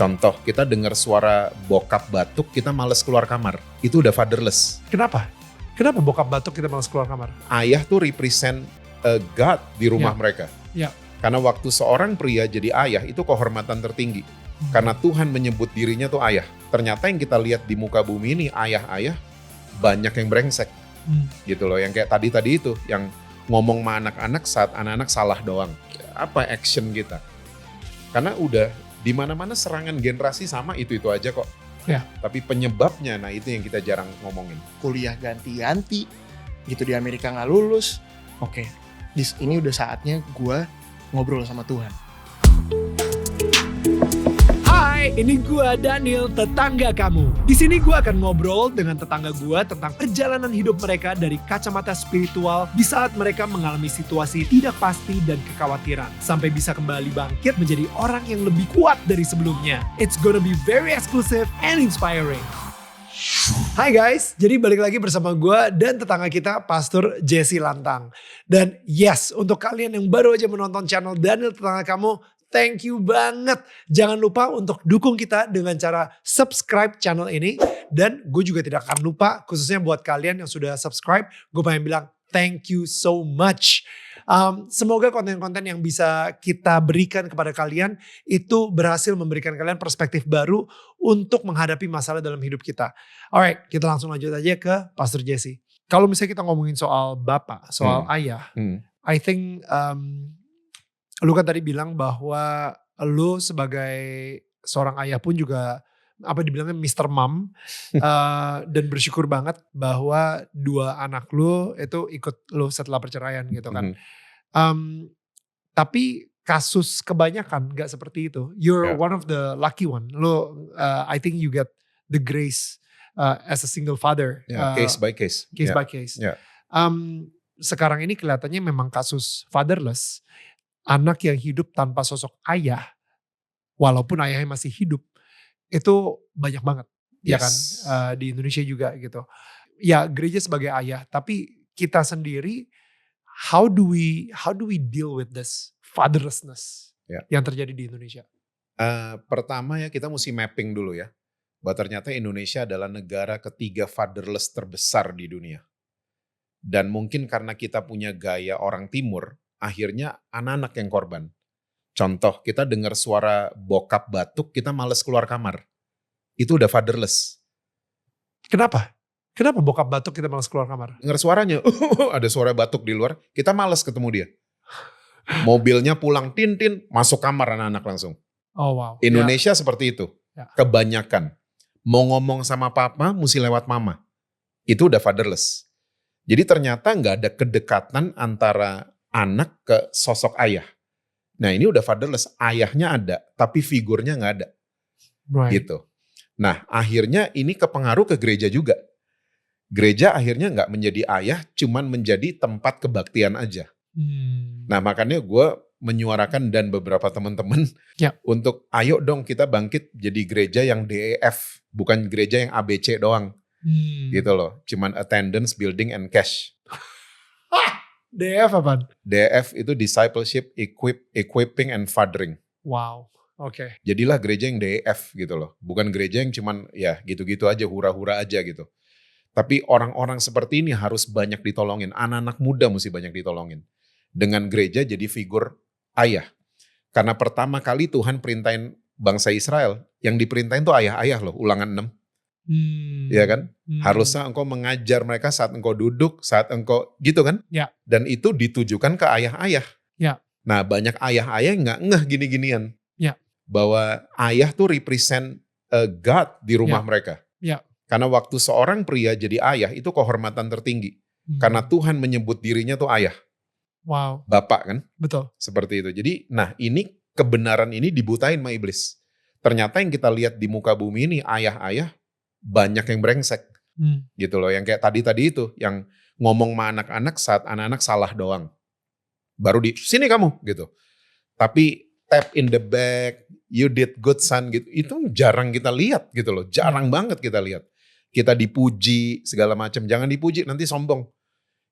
Contoh, kita dengar suara bokap batuk, kita males keluar kamar. Itu udah fatherless. Kenapa? Kenapa bokap batuk kita malas keluar kamar? Ayah tuh represent a God di rumah mereka. Ya. Karena waktu seorang pria jadi ayah, itu kehormatan tertinggi. Karena Tuhan menyebut dirinya tuh ayah. Ternyata yang kita lihat di muka bumi ini, ayah-ayah banyak yang brengsek. Gitu loh, yang kayak tadi itu, yang ngomong sama anak-anak saat anak-anak salah doang. Apa action kita? Karena udah di mana-mana serangan generasi sama itu aja kok. Ya. Tapi penyebabnya, nah itu yang kita jarang ngomongin. Kuliah ganti-ganti gitu di Amerika nggak lulus. Oke, ini udah saatnya gue ngobrol sama Tuhan. Hai, ini gua Daniel, tetangga kamu. Di sini gua akan ngobrol dengan tetangga gua tentang perjalanan hidup mereka dari kacamata spiritual di saat mereka mengalami situasi tidak pasti dan kekhawatiran, sampai bisa kembali bangkit menjadi orang yang lebih kuat dari sebelumnya. It's gonna be very exclusive and inspiring. Hai guys, jadi balik lagi bersama gua dan tetangga kita, Pastor Jesse Lantang. Dan yes, untuk kalian yang baru aja menonton channel Daniel Tetangga Kamu, thank you banget. Jangan lupa untuk dukung kita dengan cara subscribe channel ini. Dan gue juga tidak akan lupa, khususnya buat kalian yang sudah subscribe, gue pengen bilang thank you so much. Semoga konten-konten yang bisa kita berikan kepada kalian itu berhasil memberikan kalian perspektif baru untuk menghadapi masalah dalam hidup kita. Alright, kita langsung lanjut aja ke Pastor Jesse. Kalau misalnya kita ngomongin soal bapak, soal ayah, I think lu kan tadi bilang bahwa lu sebagai seorang ayah pun juga dibilangnya Mr. Mom dan bersyukur banget bahwa 2 anak lu itu ikut lu setelah perceraian gitu kan. Tapi kasus kebanyakan gak seperti itu. You're one of the lucky one. Lu I think you get the grace as a single father. Case by case. Case by case. Yeah. Sekarang ini kelihatannya memang kasus fatherless. Anak yang hidup tanpa sosok ayah, walaupun ayahnya masih hidup, itu banyak banget, ya kan, di Indonesia juga gitu. Ya gereja sebagai ayah, tapi kita sendiri, how do we deal with this fatherlessness yang terjadi di Indonesia? Pertama ya kita mesti mapping dulu ya, bahwa ternyata Indonesia adalah negara ketiga fatherless terbesar di dunia. Dan mungkin karena kita punya gaya orang timur, akhirnya anak-anak yang korban. Contoh, kita dengar suara bokap batuk, kita males keluar kamar. Itu udah fatherless. Kenapa? Kenapa bokap batuk kita males keluar kamar? Dengar suaranya, ada suara batuk di luar, kita males ketemu dia. Mobilnya pulang tin-tin, masuk kamar anak-anak langsung. Oh wow. Indonesia seperti itu. Kebanyakan. Mau ngomong sama papa, mesti lewat mama. Itu udah fatherless. Jadi ternyata gak ada kedekatan antara anak ke sosok ayah. Nah ini udah fatherless, ayahnya ada, tapi figurnya gak ada. Gitu. Nah akhirnya ini kepengaruh ke gereja juga. Gereja akhirnya gak menjadi ayah, cuman menjadi tempat kebaktian aja. Nah makanya gue menyuarakan dan beberapa teman-teman untuk ayo dong kita bangkit jadi gereja yang DEF, bukan gereja yang ABC doang. Gitu loh, cuman attendance, building, and cash. DF apaan? DF itu discipleship, equipping, and fathering. Wow, oke. Jadilah gereja yang DF gitu loh. Bukan gereja yang cuman ya gitu-gitu aja, hura-hura aja gitu. Tapi orang-orang seperti ini harus banyak ditolongin. Anak-anak muda mesti banyak ditolongin. Dengan gereja jadi figur ayah. Karena pertama kali Tuhan perintahin bangsa Israel, yang diperintahin tuh ayah-ayah loh, Ulangan 6. Ya kan? Harusnya engkau mengajar mereka saat engkau duduk, saat engkau gitu kan? Ya. Dan itu ditujukan ke ayah-ayah. Ya. Nah banyak ayah-ayah yang gak ngeh gini-ginian. Ya. Bahwa ayah tuh represent a God di rumah mereka. Ya. Karena waktu seorang pria jadi ayah itu kehormatan tertinggi. Karena Tuhan menyebut dirinya tuh ayah. Wow. Bapak kan? Betul. Seperti itu. Jadi nah ini kebenaran ini dibutain sama iblis. Ternyata yang kita lihat di muka bumi ini ayah-ayah banyak yang brengsek. Gitu loh, yang kayak tadi itu, yang ngomong sama anak-anak saat anak-anak salah doang. Baru di sini kamu gitu. Tapi tap in the back, you did good son gitu, itu jarang kita lihat gitu loh, jarang banget kita lihat. Kita dipuji segala macam, jangan dipuji nanti sombong.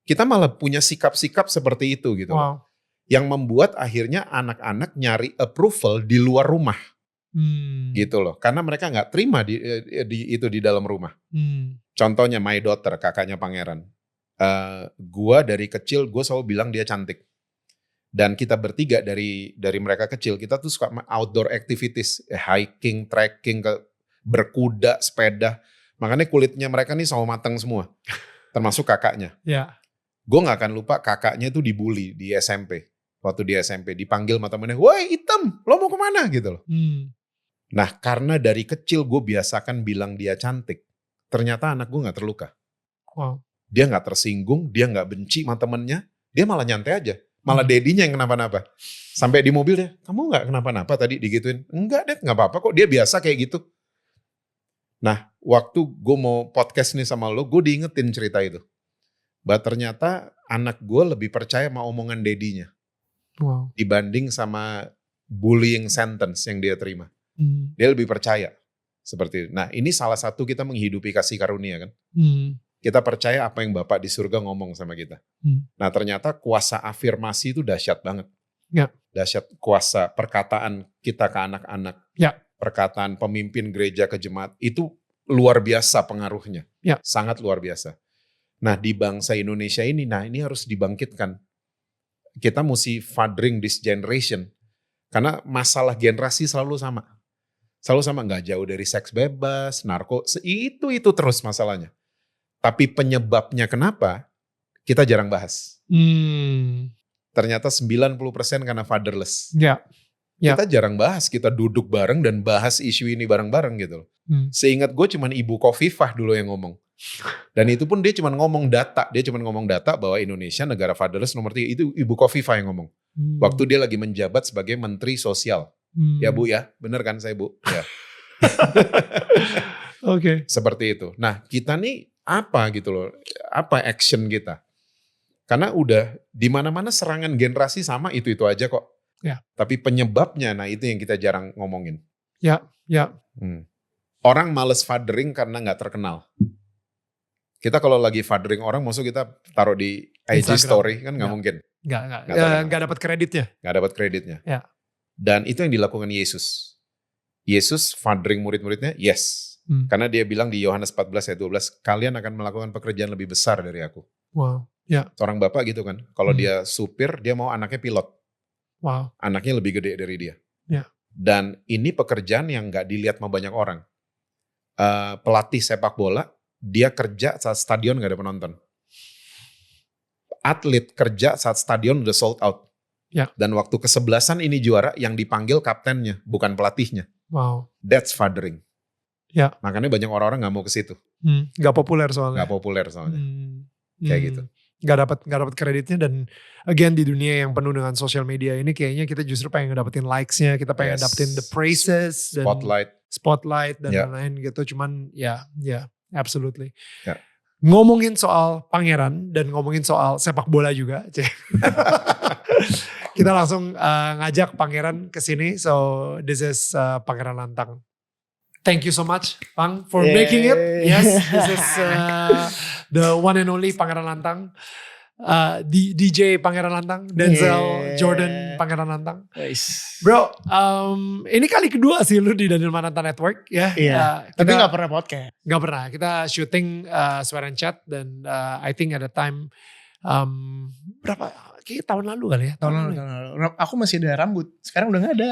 Kita malah punya sikap-sikap seperti itu gitu. Loh. Yang membuat akhirnya anak-anak nyari approval di luar rumah. Gitu loh. Karena mereka nggak terima itu di dalam rumah. Contohnya my daughter, kakaknya pangeran. Gua dari kecil gue selalu bilang dia cantik. Dan kita bertiga dari mereka kecil, kita tuh suka outdoor activities, hiking, trekking, berkuda, sepeda. Makanya kulitnya mereka nih selalu matang semua, termasuk kakaknya. Gue nggak akan lupa kakaknya tuh dibully di SMP. Waktu di SMP dipanggil sama temennya, woi hitam, lo mau kemana gitu loh. Nah karena dari kecil gue biasakan bilang dia cantik, ternyata anak gue nggak terluka. Dia nggak tersinggung, dia nggak benci sama temennya, dia malah nyantai aja. Malah dedinya yang kenapa-napa. Sampai di mobil dia, kamu gak kenapa-napa tadi digituin? Enggak deh, gak apa-apa kok, dia biasa kayak gitu. Nah, waktu gue mau podcast nih sama lo, gue diingetin cerita itu. Bahwa ternyata anak gue lebih percaya sama omongan dedinya. Dibanding sama bullying sentence yang dia terima. Dia lebih percaya. Seperti itu. Nah, ini salah satu kita menghidupi kasih karunia kan. Kita percaya apa yang Bapak di surga ngomong sama kita. Nah ternyata kuasa afirmasi itu dahsyat banget. Dahsyat kuasa perkataan kita ke anak-anak. Perkataan pemimpin gereja ke jemaat. Itu luar biasa pengaruhnya. Sangat luar biasa. Nah di bangsa Indonesia ini, ini harus dibangkitkan. Kita mesti fathering this generation. Karena masalah generasi selalu sama. Selalu sama, gak jauh dari seks bebas, narko. Itu terus masalahnya. Tapi penyebabnya kenapa kita jarang bahas. Ternyata 90% karena fatherless. Kita jarang bahas, kita duduk bareng dan bahas isu ini bareng-bareng gitu. Seingat gue cuman Ibu Khofifah dulu yang ngomong. Dan itu pun dia cuman ngomong data. Dia cuman ngomong data bahwa Indonesia negara fatherless nomor 3. Itu Ibu Khofifah yang ngomong. Waktu dia lagi menjabat sebagai Menteri Sosial. Ya Bu ya, bener kan saya Bu? Ya. Seperti itu. Nah kita nih apa gitu loh, apa action kita? Karena udah di mana-mana serangan generasi sama itu aja kok. Tapi penyebabnya, nah itu yang kita jarang ngomongin. Orang males fathering karena nggak terkenal. Kita kalau lagi fathering orang, maksud kita taruh di IG Instagram, story kan nggak mungkin. Nggak dapat kreditnya. Nggak dapat kreditnya. Dan itu yang dilakukan Yesus. Yesus fathering murid-muridnya, yes. Karena dia bilang di Yohanes 14 ayat 12, kalian akan melakukan pekerjaan lebih besar dari aku. Seorang bapak gitu kan, kalau dia supir, dia mau anaknya pilot. Anaknya lebih gede dari dia. Dan ini pekerjaan yang gak dilihat sama banyak orang. Pelatih sepak bola, dia kerja saat stadion gak ada penonton. Atlet kerja saat stadion udah sold out. Dan waktu kesebelasan ini juara, yang dipanggil kaptennya, bukan pelatihnya. That's fathering. Makanya banyak orang-orang gak mau ke situ. Gak populer soalnya. Kayak gitu. Gak dapat kreditnya, dan again di dunia yang penuh dengan social media ini kayaknya kita justru pengen dapetin likes-nya, kita pengen dapetin the praises dan spotlight dan lain-lain gitu. Cuman absolutely. Ngomongin soal pangeran dan ngomongin soal sepak bola juga. Kita langsung ngajak pangeran ke sini. So this is Pangeran Lantang. Thank you so much, Pang, for making it. Yes, this is the one and only Pangeran Lantang. DJ Pangeran Lantang, Denzel Jordan Pangeran Lantang. Bro, ini kali kedua sih lu di Daniel Mananta Network ya. Tapi gak pernah podcast. Gak pernah, kita syuting Swear and Chat, dan I think at the time berapa? Kayaknya tahun lalu kali ya. Tahun lalu. Aku masih ada rambut. Sekarang udah gak ada.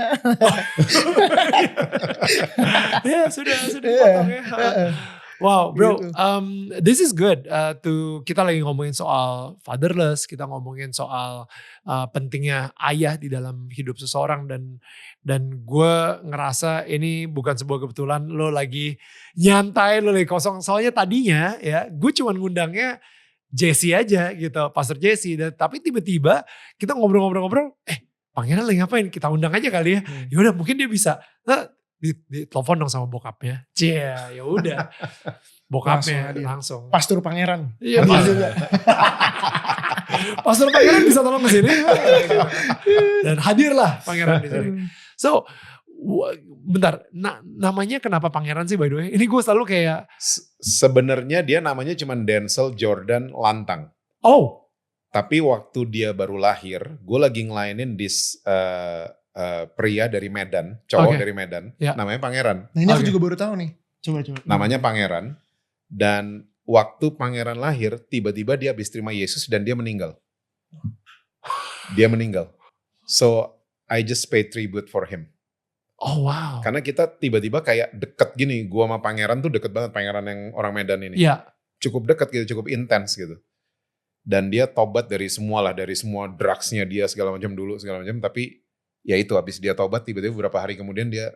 Ya sudah potong ya. Wow bro, this is good. Kita lagi ngomongin soal fatherless, kita ngomongin soal pentingnya ayah di dalam hidup seseorang, dan gue ngerasa ini bukan sebuah kebetulan lo lagi nyantai, lo lagi kosong. Soalnya tadinya ya gue cuman ngundangnya Jesse aja gitu, Pastor Jesse. Tapi tiba-tiba kita ngobrol-ngobrol, pangeran lagi ngapain? Kita undang aja kali ya. Yaudah mungkin dia bisa. Nah, di telepon dong sama bokapnya. Ya udah. Bokapnya langsung. Pastor Pangeran. Iya. Pastor Pangeran bisa tolong ke sini. Dan hadirlah Pangeran di sini. So, bentar, namanya kenapa Pangeran sih by the way? Ini gue selalu kayak sebenarnya dia namanya cuma Denzel Jordan Lantang. Oh. Tapi waktu dia baru lahir, gue lagi ngelainin this pria dari Medan, cowok Oke. dari Medan, Ya. namanya Pangeran. Nah ini aku Oke. juga baru tahu nih. Coba. Namanya Pangeran. Dan waktu Pangeran lahir, tiba-tiba dia habis terima Yesus dan dia meninggal. Dia meninggal. So I just pay tribute for him. Oh wow. Karena kita tiba-tiba kayak deket gini. Gua sama Pangeran tuh deket banget, Pangeran yang orang Medan ini. Iya. Cukup deket gitu, cukup intens gitu. Dan dia tobat dari semua drugsnya dia segala macam dulu, segala macam. Tapi ya itu, habis dia tobat tiba-tiba beberapa hari kemudian dia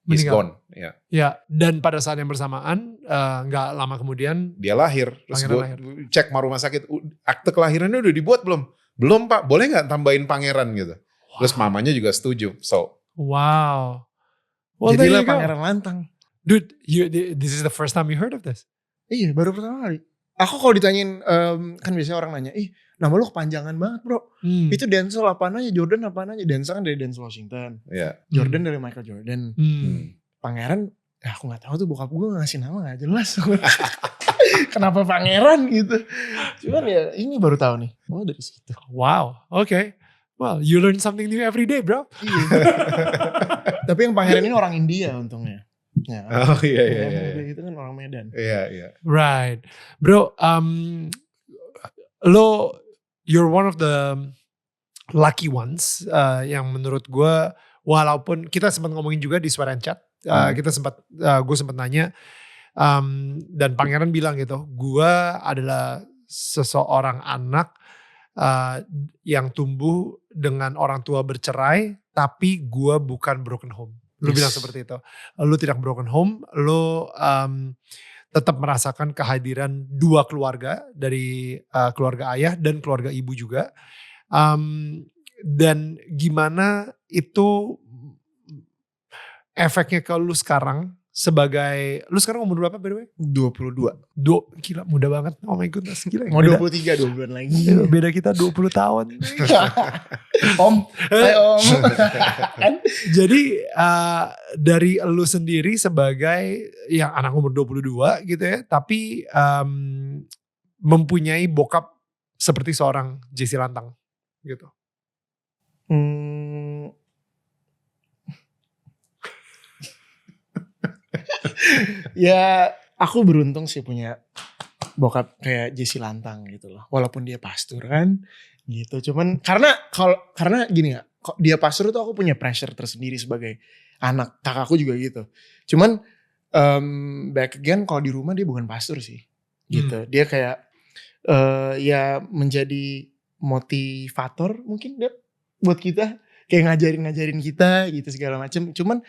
is Meninggal. gone. Ya. Ya, dan pada saat yang bersamaan nggak lama kemudian Dia lahir, terus Pangeran gue cek rumah sakit, akte kelahirannya udah dibuat belum? Belum Pak, boleh nggak tambahin Pangeran gitu. Terus mamanya juga setuju. So, wow. Well, there Jadilah you go. Pangeran Lantang. Dude, this is the first time you heard of this. Iya baru pertama kali. Aku kalau ditanyain, kan biasanya orang nanya, nama lu kepanjangan banget bro. Itu Denzel apaan aja, Jordan apaan aja. Denzel kan dari Denzel Washington. ya. Jordan dari Michael Jordan. Pangeran, aku gak tahu tuh bokap gue ngasih nama gak jelas. Kenapa Pangeran gitu. Cuman ya ini baru tahu nih. Oh dari situ. Wow, okay. Well, you learn something new every day, bro. Iya. Tapi yang Pangeran ini orang India untungnya. Ya, Oh iya. Itu kan orang Medan. Iya. Right. Bro, you're one of the lucky ones yang menurut gue, walaupun kita sempat ngomongin juga di Sweat and Chat, gue sempat nanya, dan Pangeran bilang gitu, gue adalah seseorang anak yang tumbuh dengan orang tua bercerai, tapi gue bukan broken home. Lu bilang seperti itu. Lu tidak broken home, lu tetap merasakan kehadiran dua keluarga, dari keluarga ayah dan keluarga ibu juga. Dan gimana itu efeknya ke lu sekarang sebagai, lu sekarang umur berapa by the way? 22. Gila muda banget, oh my goodness, gila. Mau 23, 2 bulan lagi. Beda kita 20 tahun. Om, hai Om. Jadi dari lu sendiri sebagai yang anak umur 22 gitu ya, tapi mempunyai bokap seperti seorang Jesse Lantang gitu. Ya aku beruntung sih punya bokap kayak Jesse Lantang gitu loh. Walaupun dia pastor kan gitu. Cuman karena gini ya, dia pastor tuh aku punya pressure tersendiri sebagai anak. Kakakku juga gitu. Cuman back again kalau di rumah dia bukan pastor sih. Gitu. Dia kayak ya menjadi motivator mungkin dia buat kita, kayak ngajarin kita gitu segala macem. Cuman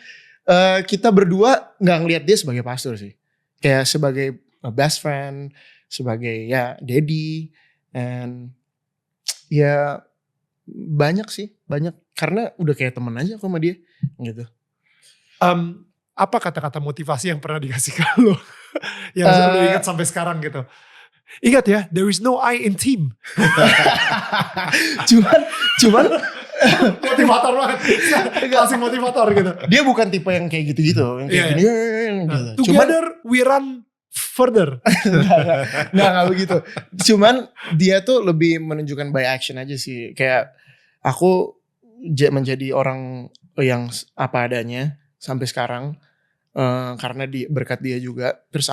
kita berdua nggak ngelihat dia sebagai pastor sih, kayak sebagai best friend, sebagai ya daddy, and ya banyak karena udah kayak temen aja aku sama dia gitu. Apa kata-kata motivasi yang pernah dikasih ke lo yang lu ingat sampai sekarang gitu? Ingat ya, there is no I in team. cuman Motivator banget. Kasih motivator gitu. dia bukan tipe yang kayak gitu-gitu, yang kayak gini. Gitu. Together we run further. Nggak begitu. Cuman dia tuh lebih menunjukkan by action aja sih. Kayak aku menjadi orang yang apa adanya sampai sekarang karena berkat dia juga. Terus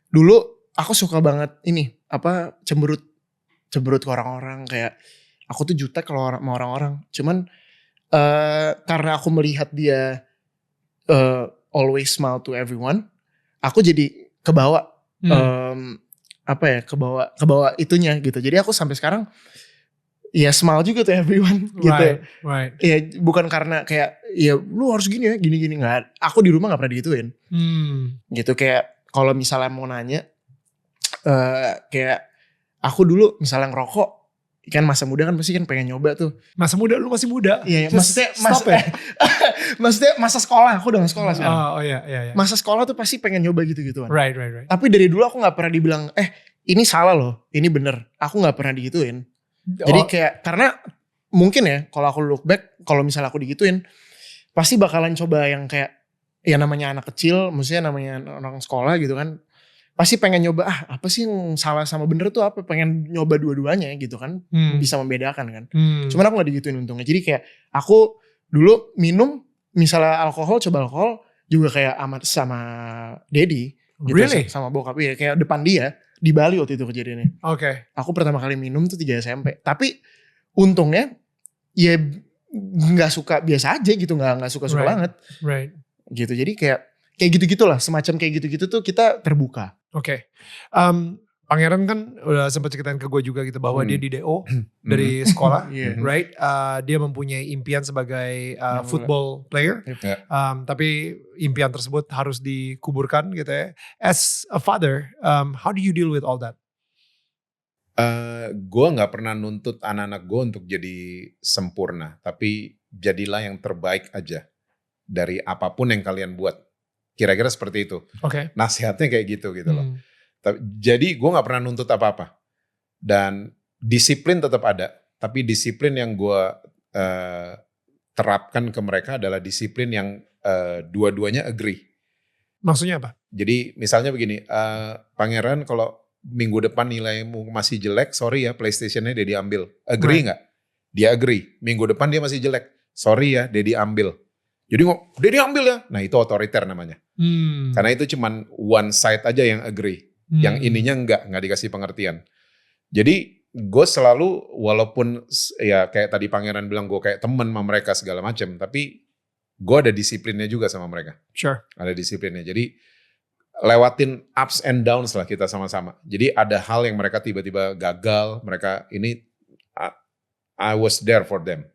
dulu aku suka banget cemberut ke orang-orang, kayak aku tuh jutek kalau sama orang-orang. Cuman karena aku melihat dia always smile to everyone, aku jadi kebawa kebawa itunya gitu. Jadi aku sampai sekarang ya smile juga to everyone gitu. Right. Ya bukan karena kayak ya lu harus gini ya, gini nggak. Aku di rumah nggak pernah digituin. Gitu, kayak kalau misalnya mau nanya kayak aku dulu misalnya ngerokok, kan masa muda kan pasti kan pengen nyoba tuh. Masa muda, lu masih muda. Iya, maksudnya masa sekolah, aku udah sekolah sekarang. Oh iya. Masa sekolah tuh pasti pengen nyoba gitu-gituan. Right. Tapi dari dulu aku gak pernah dibilang, ini salah loh, ini bener. Aku gak pernah digituin. Jadi kayak, karena mungkin ya, kalau aku look back, kalau misalnya aku digituin, pasti bakalan coba yang kayak, ya namanya anak kecil, maksudnya namanya orang sekolah gitu kan, pasti pengen nyoba, apa sih yang salah sama bener tuh apa, pengen nyoba dua-duanya gitu kan, bisa membedakan kan. Cuman aku gak digituin untungnya. Jadi kayak aku dulu minum misalnya alkohol, coba alkohol juga kayak amat sama Dedi gitu. Really? Sama bokap ya, kayak depan dia di Bali waktu itu kejadiannya. Oke. Aku pertama kali minum tuh 3 SMP. Tapi untungnya ya nggak suka, biasa aja gitu, nggak suka-suka Right. banget Right. gitu. Jadi kayak gitu-gitulah, semacam kayak gitu-gitu tuh kita terbuka. Oke. Pangeran kan udah sempat ceritain ke gue juga gitu bahwa dia di DO dari sekolah, Iya. right? Dia mempunyai impian sebagai Yang football player, Ya. tapi impian tersebut harus dikuburkan gitu ya. As a father, how do you deal with all that? Gue nggak pernah nuntut anak-anak gue untuk jadi sempurna, tapi jadilah yang terbaik aja dari apapun yang kalian buat. Kira-kira seperti itu. Oke. Nasihatnya kayak gitu loh. Jadi gue nggak pernah nuntut apa-apa, dan disiplin tetap ada. Tapi disiplin yang gue terapkan ke mereka adalah disiplin yang dua-duanya agree. Maksudnya apa? Jadi misalnya begini, Pangeran kalau minggu depan nilaimu masih jelek, sorry ya, PlayStation-nya dia diambil. Agree nggak? Dia agree. Minggu depan dia masih jelek, sorry ya, dia diambil. Jadi dia diambil ya. Nah itu otoriter namanya. Karena itu cuman one side aja yang agree. Yang ininya nggak dikasih pengertian. Jadi gue selalu, walaupun ya kayak tadi Pangeran bilang gue kayak temen sama mereka segala macam, tapi gue ada disiplinnya juga sama mereka. Sure. Ada disiplinnya. Jadi lewatin ups and downs lah kita sama-sama. Jadi ada hal yang mereka tiba-tiba gagal, mereka ini I was there for them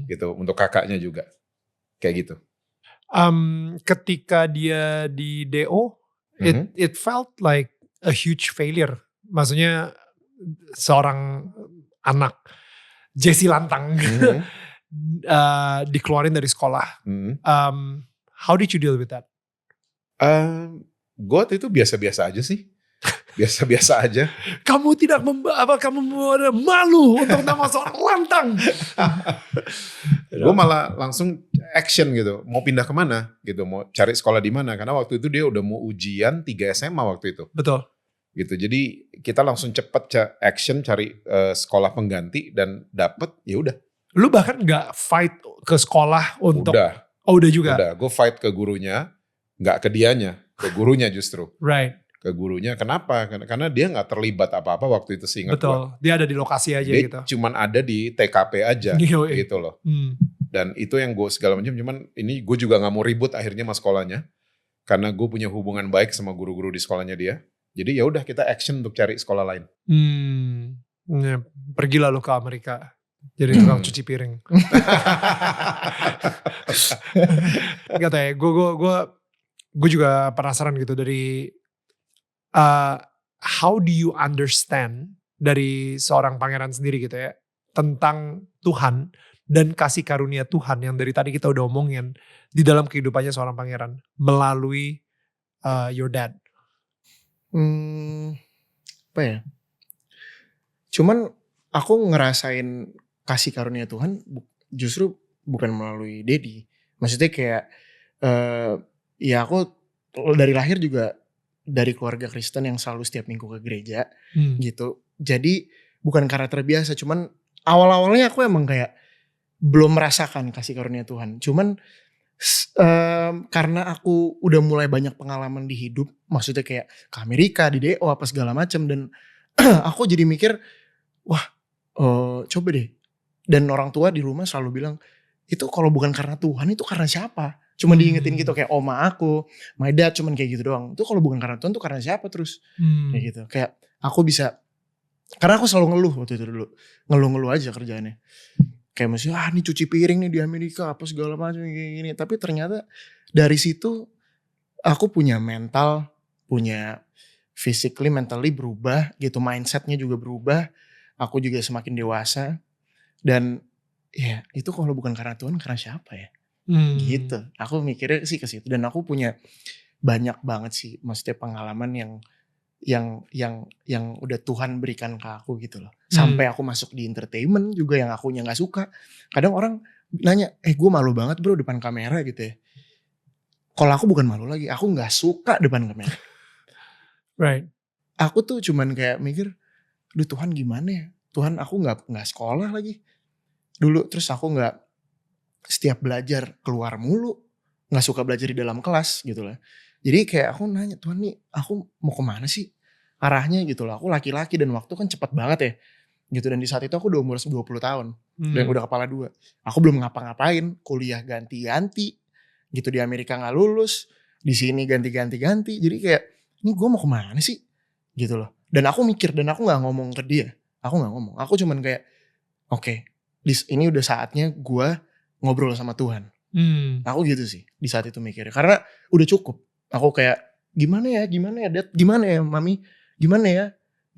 gitu, untuk kakaknya juga. Kayak gitu. Ketika dia di DO, it felt like a huge failure. Maksudnya seorang anak Jesse Lantang dikeluarin dari sekolah. How did you deal with that? Gue itu biasa-biasa aja sih. Biasa-biasa aja. Kamu tidak kamu malu untuk nama seorang lantang. Gue malah langsung action gitu. Mau pindah kemana gitu. Mau cari sekolah di mana. Karena waktu itu dia udah mau ujian 3 SMA waktu itu. Betul. Gitu. Jadi kita langsung cepet action cari sekolah pengganti dan dapet, ya udah. Lu bahkan nggak fight ke sekolah untuk. Udah. Oh udah juga. Udah. Gue fight ke gurunya, nggak ke dianya, ke gurunya justru. Right. Ke gurunya. Kenapa? Karena dia nggak terlibat apa-apa waktu itu, seingat gue. Betul. Dia ada di lokasi aja dia gitu. Cuman ada di TKP aja gitu loh. Dan itu yang gue segala macam. Cuman ini gue juga nggak mau ribut akhirnya sama sekolahnya, karena gue punya hubungan baik sama guru-guru di sekolahnya dia. Jadi ya udah kita action untuk cari sekolah lain. Ya, pergilah lo ke Amerika. Jadi tukang cuci piring. Gak tau ya, gue juga penasaran gitu dari how do you understand dari seorang Pangeran sendiri gitu ya, tentang Tuhan dan kasih karunia Tuhan yang dari tadi kita udah omongin di dalam kehidupannya seorang Pangeran melalui your dad. Apa ya? Cuman aku ngerasain kasih karunia Tuhan justru bukan melalui Dedi. Maksudnya kayak ya aku dari lahir juga dari keluarga Kristen yang selalu setiap minggu ke gereja gitu. Jadi bukan karena terbiasa, cuman awal-awalnya aku emang kayak belum merasakan kasih karunia Tuhan. Cuman karena aku udah mulai banyak pengalaman di hidup, maksudnya kayak ke Amerika, di DO apa segala macam, dan aku jadi mikir, wah coba deh. Dan orang tua di rumah selalu bilang, itu kalau bukan karena Tuhan itu karena siapa? Cuma diingetin gitu, kayak oma aku, my dad cuman kayak gitu doang. Itu kalau bukan karena Tuhan itu karena siapa terus? Kayak gitu. Kayak aku bisa, karena aku selalu ngeluh waktu itu dulu. Ngeluh-ngeluh aja kerjaannya. Kayak maksudnya, ini cuci piring nih di Amerika, apa segala macam gini. Tapi ternyata dari situ aku punya mental, punya physically, mentally berubah gitu. Mindsetnya juga berubah. Aku juga semakin dewasa. Dan ya itu kalau bukan karena Tuhan, karena siapa ya? Gitu. Aku mikirnya sih ke situ. Dan aku punya banyak banget sih, maksudnya pengalaman yang udah Tuhan berikan ke aku gitu loh. Sampai aku masuk di entertainment juga yang akunya gak suka. Kadang orang nanya, gue malu banget bro depan kamera gitu ya. Kalau aku bukan malu lagi, aku gak suka depan kamera. Right. Aku tuh cuman kayak mikir, duh Tuhan gimana ya? Tuhan aku gak sekolah lagi dulu. Terus aku gak setiap belajar keluar mulu, nggak suka belajar di dalam kelas gitu lah. Jadi kayak aku nanya, Tuhan nih aku mau kemana sih arahnya gitu loh. Aku laki-laki dan waktu kan cepat banget ya gitu. Dan di saat itu aku udah umur 20 tahun dan udah kepala 2. Aku belum ngapa-ngapain, kuliah ganti-ganti gitu, di Amerika nggak lulus, di sini ganti-ganti. Jadi kayak ini gue mau kemana sih gitu loh. Dan aku mikir, dan aku nggak ngomong ke dia, aku nggak ngomong, aku cuman kayak oke, ini udah saatnya gue ngobrol sama Tuhan. Aku gitu sih di saat itu mikirnya, karena udah cukup. Aku kayak gimana ya Dad, gimana ya Mami, gimana ya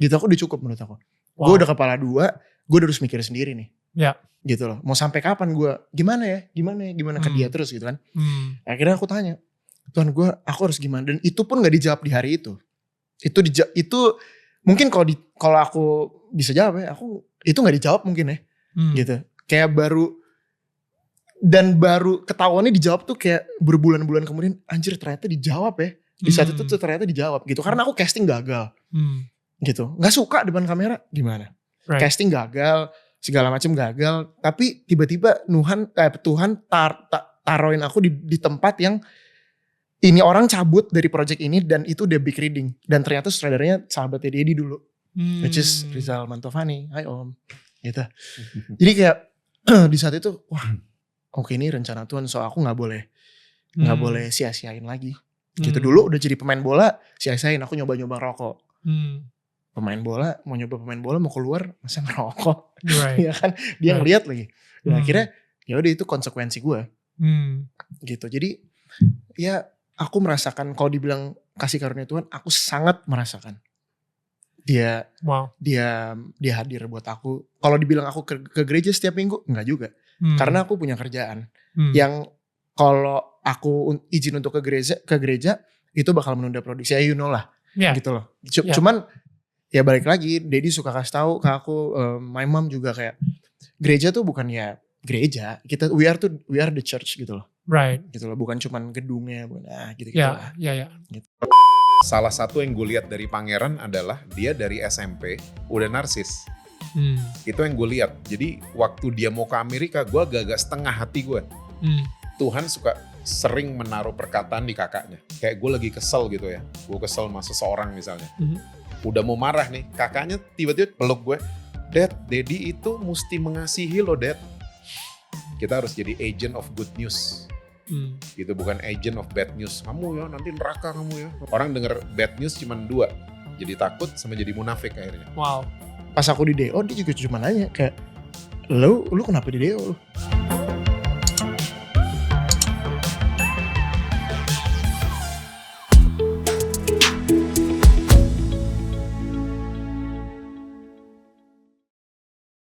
gitu. Aku udah cukup menurut aku. Gue udah kepala 2, gue udah harus mikir sendiri nih. Ya. Gitu loh. Mau sampai kapan gue gimana ke dia terus gitu kan. Akhirnya aku tanya, Tuhan aku harus gimana? Dan itu pun gak dijawab di hari itu. Itu mungkin kalau aku bisa jawab ya, aku itu gak dijawab mungkin ya. Gitu. Kayak baru ketahuannya dijawab tuh kayak berbulan-bulan kemudian, anjir ternyata dijawab ya. Di saat itu tuh ternyata dijawab gitu. Karena aku casting gagal. Gitu. Gak suka depan kamera, gimana? Right. Casting gagal, segala macam gagal. Tapi tiba-tiba Tuhan taruhin aku di tempat yang ini orang cabut dari project ini dan itu udah big reading. Dan ternyata sutradaranya sahabatnya Dedi dulu. Which is Rizal Mantovani. Hai Om. Gitu. Jadi kayak di saat itu, wah oke, ini rencana Tuhan, so aku gak boleh sia-siain lagi. Gitu. Dulu udah jadi pemain bola, sia-siain, aku nyoba-nyoba rokok. Pemain bola, mau keluar, masa ngerokok. Right. Ya kan, dia ngeliat lagi. Dan akhirnya, ya udah itu konsekuensi gue. Gitu, jadi ya aku merasakan, kalau dibilang kasih karunia Tuhan, aku sangat merasakan. Dia hadir buat aku. Kalau dibilang aku ke gereja setiap minggu, enggak juga. Karena aku punya kerjaan yang kalau aku izin untuk ke gereja itu bakal menunda produksi. Ya you know lah, gitu loh. Cuman ya balik lagi, Dedi suka kasih tahu ke aku, my mom juga kayak gereja tuh bukan ya gereja. We are the church gitu loh. Right. Gitu loh, bukan cuman gedungnya, gitu-gitu lah. Ya. Gitu. Salah satu yang gue lihat dari Pangeran adalah dia dari SMP udah narsis. Itu yang gue lihat. Jadi waktu dia mau ke Amerika, gue agak-agak setengah hati gue. Tuhan suka sering menaruh perkataan di kakaknya. Kayak gue lagi kesel gitu ya. Gue kesel sama seseorang misalnya. Udah mau marah nih, kakaknya tiba-tiba peluk gue. Dad, Dedi itu mesti mengasihi lo, Dad. Kita harus jadi agent of good news. Gitu, bukan agent of bad news. Kamu ya nanti neraka kamu ya. Orang denger bad news cuma 2. Jadi takut sama jadi munafik akhirnya. Wow. Pas aku di DO dia juga cuma nanya kayak, lu kenapa di DO lu?